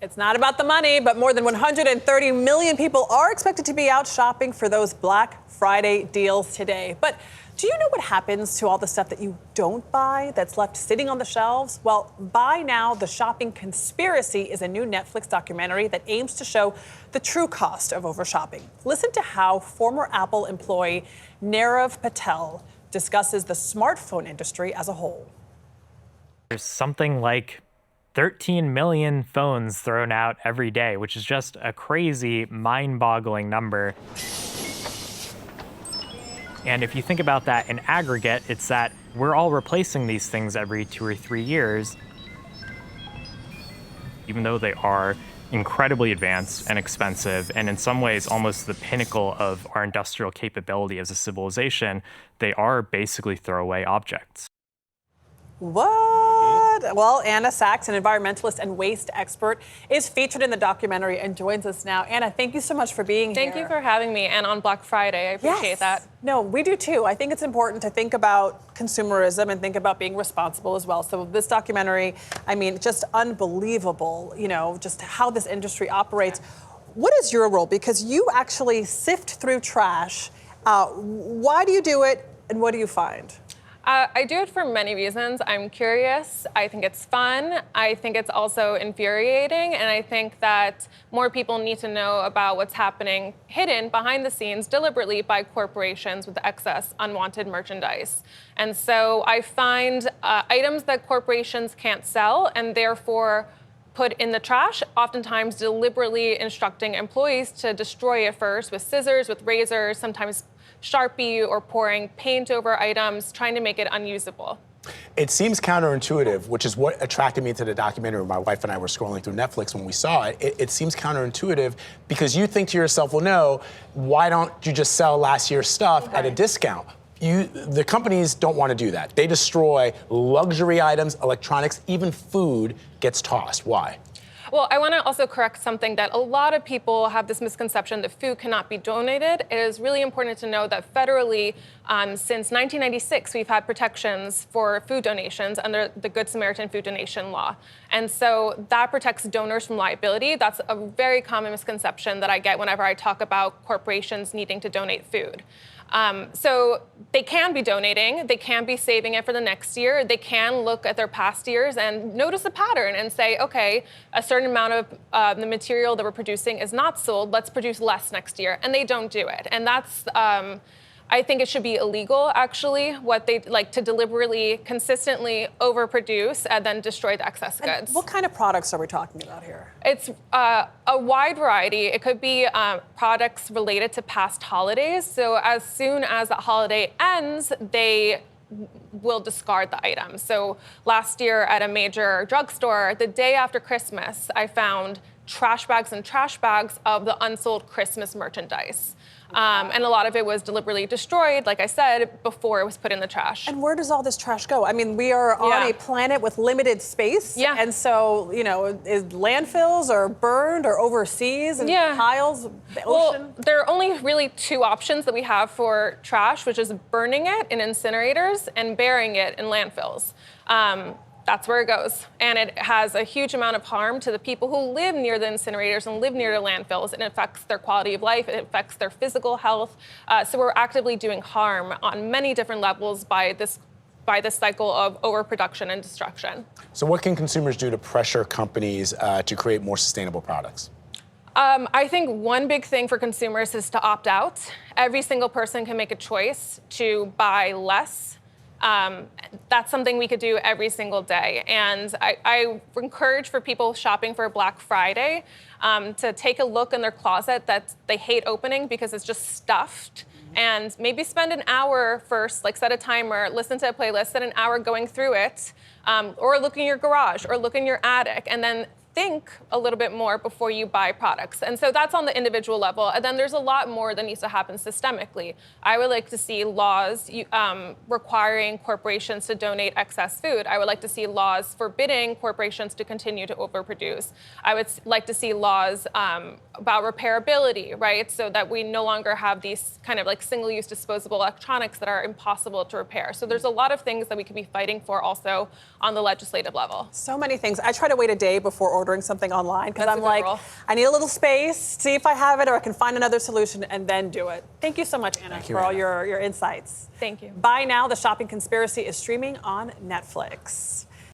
It's not about the money, but more than 130 million people are expected to be out shopping for those Black Friday deals today. But do you know what happens to all the stuff that you don't buy that's left sitting on the shelves? Well, Buy Now, The Shopping Conspiracy is a new Netflix documentary that aims to show the true cost of overshopping. Listen to how former Apple employee Nirav Patel discusses the smartphone industry as a whole. There's something like 13 million phones thrown out every day, which is just a crazy, mind-boggling number. And if you think about that in aggregate, it's that we're all replacing these things every 2 or 3 years, even though they are incredibly advanced and expensive, and in some ways almost the pinnacle of our industrial capability as a civilization. They are basically throwaway objects. What? Well, Anna Sachs, an environmentalist and waste expert, is featured in the documentary and joins us now. Anna, thank you so much for being here. Thank you for having me, and on Black Friday. I appreciate that. No, we do too. I think it's important to think about consumerism and think about being responsible as well. So this documentary, I mean, just unbelievable, you know, just how this industry operates. What is your role? Because you actually sift through trash. Why do you do it, and what do you find? I do it for many reasons. I'm curious. I think it's fun. I think it's also infuriating. And I think that more people need to know about what's happening hidden behind the scenes deliberately by corporations with excess unwanted merchandise. And so I find items that corporations can't sell and therefore put in the trash, oftentimes deliberately instructing employees to destroy it first with scissors, with razors, sometimes Sharpie, or pouring paint over items, trying to make it unusable. It seems counterintuitive, which is what attracted me to the documentary. My wife and I were scrolling through Netflix when we saw it. It seems counterintuitive because you think to yourself, well, no, why don't you just sell last year's stuff at a discount? The companies don't want to do that. They destroy luxury items, electronics, even food gets tossed. Why? Well, I want to also correct something that a lot of people have this misconception that food cannot be donated. It is really important to know that federally, since 1996, we've had protections for food donations under the Good Samaritan Food Donation Law. And so that protects donors from liability. That's a very common misconception that I get whenever I talk about corporations needing to donate food. So they can be donating, they can be saving it for the next year, they can look at their past years and notice a pattern and say, okay, a certain amount of the material that we're producing is not sold, let's produce less next year, and they don't do it. And that's, I think it should be illegal, actually, what they like to deliberately, consistently overproduce and then destroy the excess goods. And what kind of products are we talking about here? It's a wide variety. It could be products related to past holidays. So as soon as the holiday ends, they will discard the item. So last year at a major drugstore, the day after Christmas, I found trash bags and trash bags of the unsold Christmas merchandise. And a lot of it was deliberately destroyed, like I said, before it was put in the trash. And where does all this trash go? I mean, we are on a planet with limited space. Yeah. And so, you know, is landfills or burned or overseas and piles, the ocean? Well, there are only really two options that we have for trash, which is burning it in incinerators and burying it in landfills. That's where it goes. And it has a huge amount of harm to the people who live near the incinerators and live near the landfills. It affects their quality of life. It affects their physical health. So we're actively doing harm on many different levels by this cycle of overproduction and destruction. So what can consumers do to pressure companies to create more sustainable products? I think one big thing for consumers is to opt out. Every single person can make a choice to buy less. That's something we could do every single day. And I encourage for people shopping for Black Friday to take a look in their closet that they hate opening because it's just stuffed. And maybe spend an hour first, like set a timer, listen to a playlist, spend an hour going through it, or look in your garage or look in your attic, and then think a little bit more before you buy products. And so that's on the individual level. And then there's a lot more that needs to happen systemically. I would like to see laws requiring corporations to donate excess food. I would like to see laws forbidding corporations to continue to overproduce. I would like to see laws about repairability, right? So that we no longer have these kind of like single-use disposable electronics that are impossible to repair. So there's a lot of things that we could be fighting for also on the legislative level. So many things. I try to wait a day before ordering something online because That's I'm a good like, rule. I need a little space, see if I have it or I can find another solution and then do it. Thank you so much, Anna, Thank you, for all Anna. your insights. Thank you. Buy Now, The Shopping Conspiracy is streaming on Netflix.